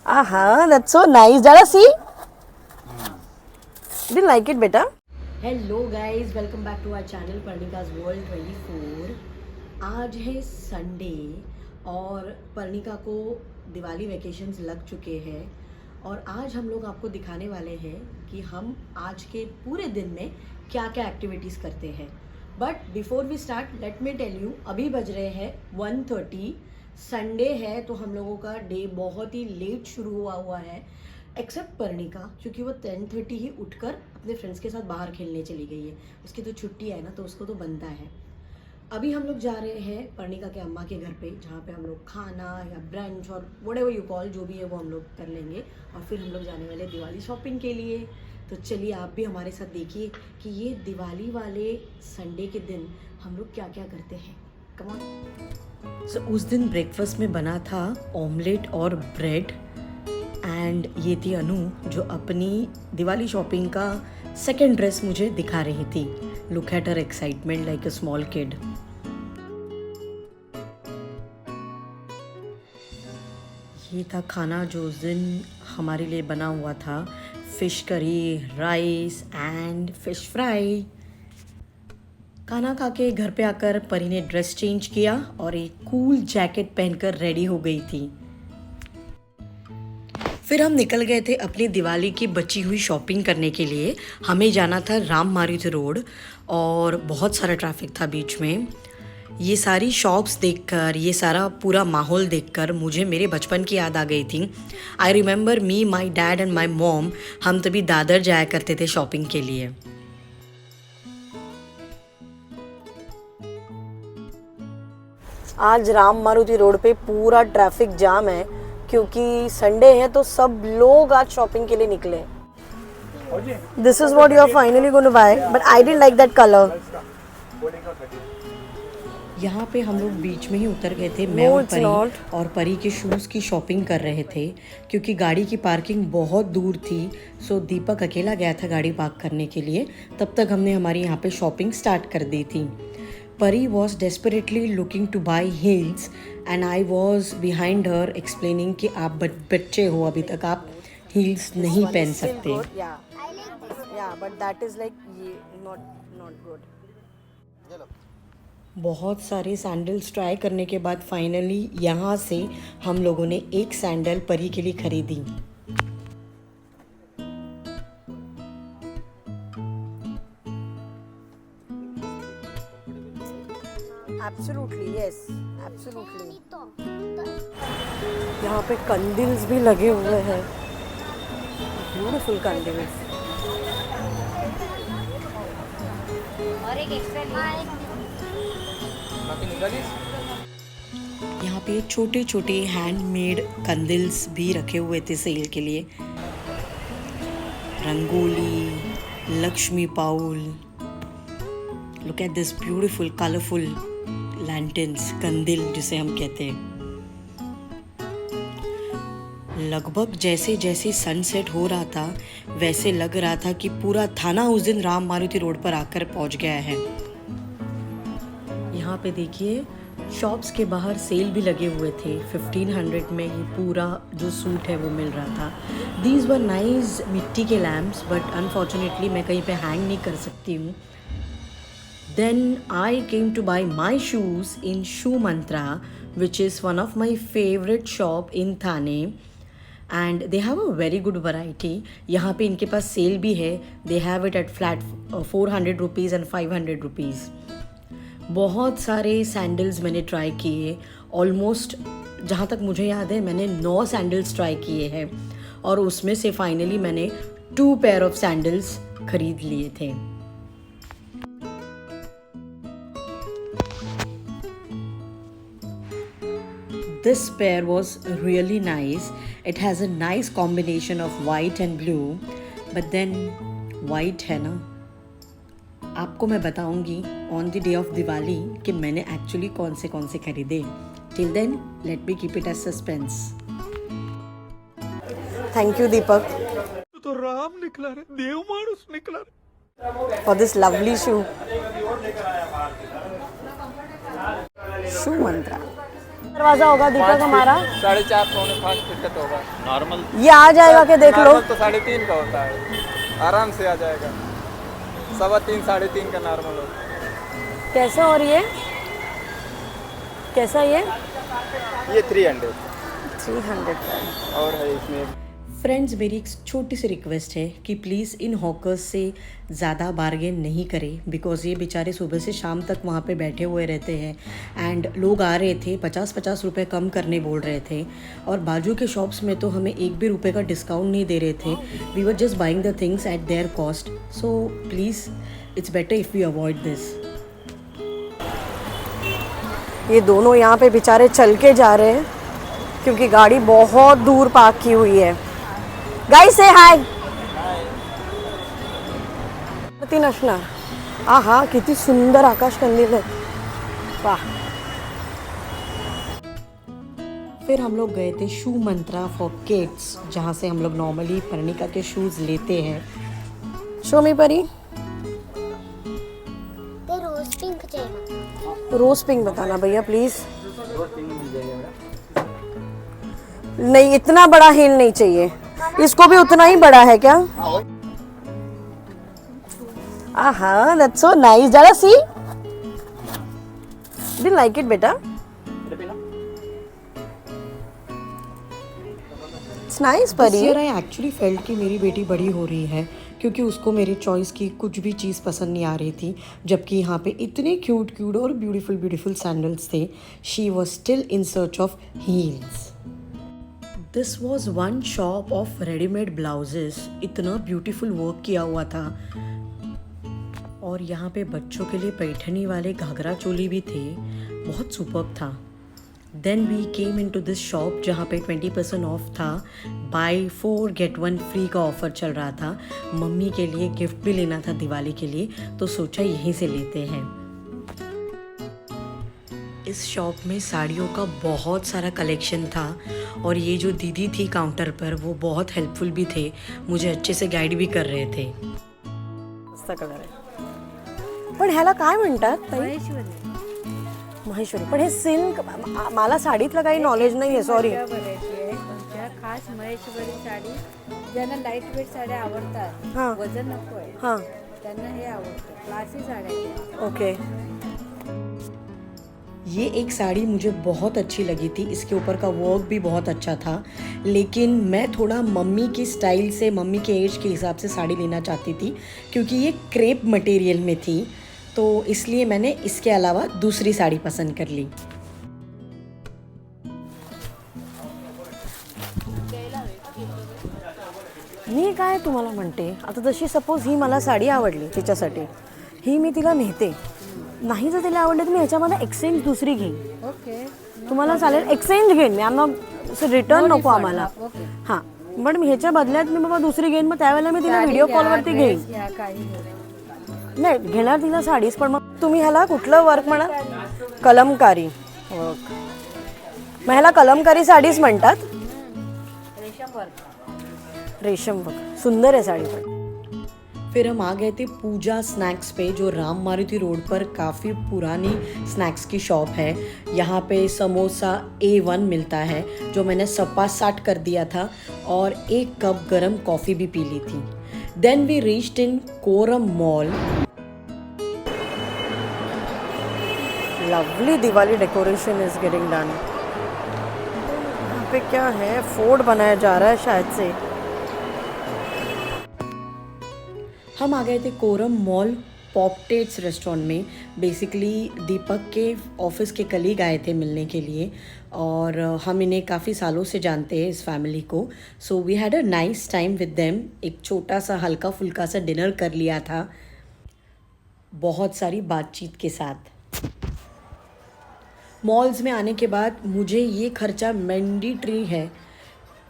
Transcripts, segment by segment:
Aha, that's so nice. Dada, see? Didn't like it, beta. Hello guys, welcome back to our channel Parnika's World 24. आज है Sunday और पर्णिका को Diwali vacations लग चुके हैं और आज हम लोग आपको दिखाने वाले हैं कि हम आज के पूरे दिन में क्या क्या एक्टिविटीज़ करते हैं. But before we start let me tell you, अभी बज रहे हैं 1:30. संडे है तो हम लोगों का डे बहुत ही लेट शुरू हुआ है, एक्सेप्ट पर्णिका, क्योंकि वो 10:30 ही उठकर अपने फ्रेंड्स के साथ बाहर खेलने चली गई है. उसकी तो छुट्टी है ना, तो उसको तो बनता है. अभी हम लोग जा रहे हैं पर्णिका के अम्मा के घर पे, जहाँ पे हम लोग खाना या ब्रंच और व्हाटएवर यू कॉल, जो भी है वो हम लोग कर लेंगे और फिर हम लोग जाने वाले दिवाली शॉपिंग के लिए. तो चलिए आप भी हमारे साथ देखिए कि ये दिवाली वाले संडे के दिन हम लोग क्या क्या करते हैं. Come on. सो उस दिन ब्रेकफास्ट में बना था ऑमलेट और ब्रेड एंड ये थी अनु जो अपनी दिवाली शॉपिंग का सेकेंड ड्रेस मुझे दिखा रही थी. Look at her excitement like a small kid. ये था खाना जो उस दिन हमारे लिए बना हुआ था. Fish curry, rice and fish fry. खाना खा के घर पे आकर परी ने ड्रेस चेंज किया और एक कूल जैकेट पहनकर रेडी हो गई थी. फिर हम निकल गए थे अपनी दिवाली की बची हुई शॉपिंग करने के लिए. हमें जाना था राम मारुति रोड और बहुत सारा ट्रैफिक था बीच में. ये सारी शॉप्स देखकर, ये सारा पूरा माहौल देखकर मुझे मेरे बचपन की याद आ गई थी. I remember me, my dad and my mom, हम तभी दादर जाया करते थे शॉपिंग के लिए. आज राम मारुति रोड पे पूरा ट्रैफिक जाम है क्योंकि संडे है तो सब लोग आज शॉपिंग के लिए निकले. This is what you are finally going to buy, but I didn't like that colour. यहाँ पे हम लोग बीच में ही उतर गए थे. मैं और परी के शूज़ की शॉपिंग कर रहे थे क्योंकि गाड़ी की पार्किंग बहुत दूर थी. सो दीपक अकेला गया था गाड़ी पार्क करने के लिए. तब तक हमने हमारी यहाँ पे शॉपिंग स्टार्ट कर दी थी. परी was desperately looking two by heels and I was behind her explaining कि आप बच्चे हो, अभी तक आप हील्स नहीं पहन सकते. बहुत सारे सैंडल्स ट्राई करने के बाद फाइनली यहाँ से हम लोगों ने एक सैंडल परी के लिए खरीदी. Absolutely, yes, absolutely. यहाँ पे कंडिल्स भी लगे हुए हैं. ब्यूटीफुल कंडिल्स. और एक एक्स्ट्रा यहाँ पे छोटे छोटे हैंडमेड कंडिल्स भी रखे हुए थे सेल के लिए. रंगोली, लक्ष्मी पाउल. Look at this beautiful colourful lanterns, कंदिल जिसे हम कहते हैं. लगभग जैसे जैसे सनसेट हो रहा था वैसे लग रहा था कि पूरा थाना उस दिन राम मारुति रोड पर आकर पहुंच गया है. यहाँ पे देखिए शॉप्स के बाहर सेल भी लगे हुए थे. 1500 में ये पूरा जो सूट है वो मिल रहा था. दीज वर नाइस मिट्टी के लैम्प्स, बट अनफॉर्चुनेटली मैं कहीं पे हैंग नहीं कर सकती हूँ. Then I came to buy my shoes in Shoe Mantra, which is one of my favorite shop in Thane, and they have a very good variety. यहाँ पे इनके पास सेल भी है. They have it at flat 400 rupees and 500 rupees. बहुत सारे sandals मैंने try किए. Almost जहाँ तक मुझे याद है मैंने 9 सैंडल्स ट्राई किए हैं और उसमें से फाइनली मैंने 2 पेयर ऑफ सैंडल्स खरीद लिए थे. This pair was really nice. It has a nice combination of white and blue. But then white है ना, आपको मैं बताऊंगी on the day of Diwali कि मैंने actually कौन से खरीदे. Till then, let me keep it as suspense. Thank you, Deepak. तो राम निकला रे, देव मानुस निकला रे. For this lovely shoe. Shoe Mantra. दरवाजा होगा दीपक हमारा? 4.5 पौने 5 फीट का तो होगा नॉर्मल। ये आ जाएगा कि देख लो? नॉर्मल तो 3.5 का होता है, आराम से आ जाएगा। 3.25 3.5 का नॉर्मल होता है। कैसा? और ये कैसा? ये 300 का है। और है इसमें। फ्रेंड्स, मेरी एक छोटी सी रिक्वेस्ट है कि प्लीज़ इन हॉकर्स से ज़्यादा बार्गेन नहीं करें, बिकॉज़ ये बेचारे सुबह से शाम तक वहाँ पे बैठे हुए रहते हैं एंड लोग आ रहे थे 50-50 रुपये कम करने बोल रहे थे, और बाजू के शॉप्स में तो हमें एक भी रुपये का डिस्काउंट नहीं दे रहे थे। We were just buying the things at their cost, so please it's better if we avoid this. ये दोनों यहाँ पे बेचारे चल के जा रहे हैं क्योंकि गाड़ी बहुत दूर पार्क की हुई है। गाइस से हाय। तीन असणार। आहा, किती सुंदर आकाश कंदील है, वाह। फिर हम लोग गए थे शू मंत्रा फॉर किड्स, जहाँ से हम लोग नॉर्मली पर्णिका के शूज लेते हैं। शो मी परी, रोज पिंक चाहिए। रोज पिंक बताना भैया प्लीज। नहीं, इतना बड़ा हील नहीं चाहिए, इसको भी उतना ही बड़ा है क्या? आहा, that's so nice. जरा सी, didn't like it बेटा? It's nice परी। This year I actually felt कि मेरी बेटी बड़ी हो रही है, क्योंकि उसको मेरी चॉइस की कुछ भी चीज़ पसंद नहीं आ रही थी, जबकि यहाँ पे इतने क्यूट और ब्यूटीफुल सैंडल्स थे। She was still in search of heels. This was one shop of readymade blouses, इतना ब्यूटीफुल वर्क किया हुआ था, और यहाँ पे बच्चों के लिए पैठनी वाले घाघरा चोली भी थे, बहुत सुपर्ब था। Then we came in to this shop जहाँ पे 20% ऑफ था, बाय 4 get 1 फ्री का ऑफ़र चल रहा था। मम्मी के लिए गिफ्ट भी लेना था दिवाली के लिए, तो सोचा यहीं से लेते हैं। इस शॉप में साड़ियों का बहुत सारा कलेक्शन था, और ये जो दीदी थी काउंटर पर वो बहुत हेल्पफुल भी थे, मुझे अच्छे से गाइड भी कर रहे थे। मस्त कलर आहे, पण ह्याला काय म्हणतात? महेश्वरी। पण हे सिल्क, मला साडीतलं काही नॉलेज नाही आहे, सॉरी। खास महेश्वरी साडी, ज्यांना लाईट वेट साड्या आवडतात, हां वजन नको आहे, हां, त्यांना हे आवडतं, क्लासी साड्या। ओके। ये एक साड़ी मुझे बहुत अच्छी लगी थी, इसके ऊपर का वर्क भी बहुत अच्छा था, लेकिन मैं थोड़ा मम्मी की स्टाइल से, मम्मी के एज के हिसाब से साड़ी लेना चाहती थी, क्योंकि ये क्रेप मटेरियल में थी, तो इसलिए मैंने इसके अलावा दूसरी साड़ी पसंद कर ली। मी काय तुम्हाला म्हणते, आता जशी सपोज ही मला साडी आवडली तिच्यासाठी, ही मी तिला नेते, नाही जर तिला आवडली तर मी ह्याच्यामध्ये एक्सचेंज दुसरी घेईन। ओके, तुम्हाला चालेल? एक्सचेंज घेईन मी, आम्हाला रिटर्न नको आम्हाला। हां, पण मी ह्याच्या बदल्यात मी बाबा दुसरी घेईन, मग त्यावेळेला मी तिला व्हिडिओ कॉलवरती घेईन। नाही घेणार तिला साडीच, पण मग तुम्ही ह्याला कुठलं वर्क म्हणा? कलमकारी वर्क। मग ह्याला कलमकारी साडीच म्हणतात? रेशम वर्क सुंदर है साड़ी पर। फिर हम आ गए थे पूजा स्नैक्स पे, जो राम मारुति रोड पर काफ़ी पुरानी स्नैक्स की शॉप है। यहाँ पे समोसा A1 मिलता है, जो मैंने सपा 60 कर दिया था, और 1 कप गरम कॉफ़ी भी पी ली थी। Then we reached in Korum mall. Lovely Diwali decoration is getting done. यहाँ पे क्या है, फोर्ट बनाया जा रहा है शायद से। हम आ गए थे कोरम मॉल पॉपटेट्स रेस्टोरेंट में। बेसिकली दीपक के ऑफिस के कलीग आए थे मिलने के लिए, और हम इन्हें काफ़ी सालों से जानते हैं, इस फैमिली को। So we had a nice time with them. एक छोटा सा हल्का फुल्का सा डिनर कर लिया था, बहुत सारी बातचीत के साथ। मॉल्स में आने के बाद मुझे ये खर्चा मैंडेटरी है,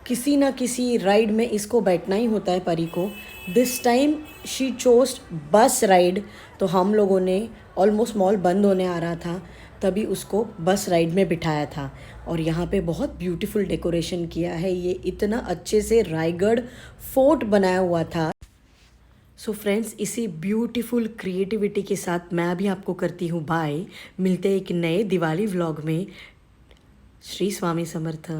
किसी ना किसी राइड में इसको बैठना ही होता है परी को। दिस टाइम शी चोस्ट बस राइड, तो हम लोगों ने ऑलमोस्ट मॉल बंद होने आ रहा था तभी उसको बस राइड में बिठाया था। और यहाँ पे बहुत ब्यूटीफुल डेकोरेशन किया है, ये इतना अच्छे से रायगढ़ फोर्ट बनाया हुआ था। सो फ्रेंड्स, इसी ब्यूटीफुल क्रिएटिविटी के साथ मैं अभी आपको करती हूँ बाय। मिलते हैं एक नए दिवाली व्लॉग में। श्री स्वामी समर्थ.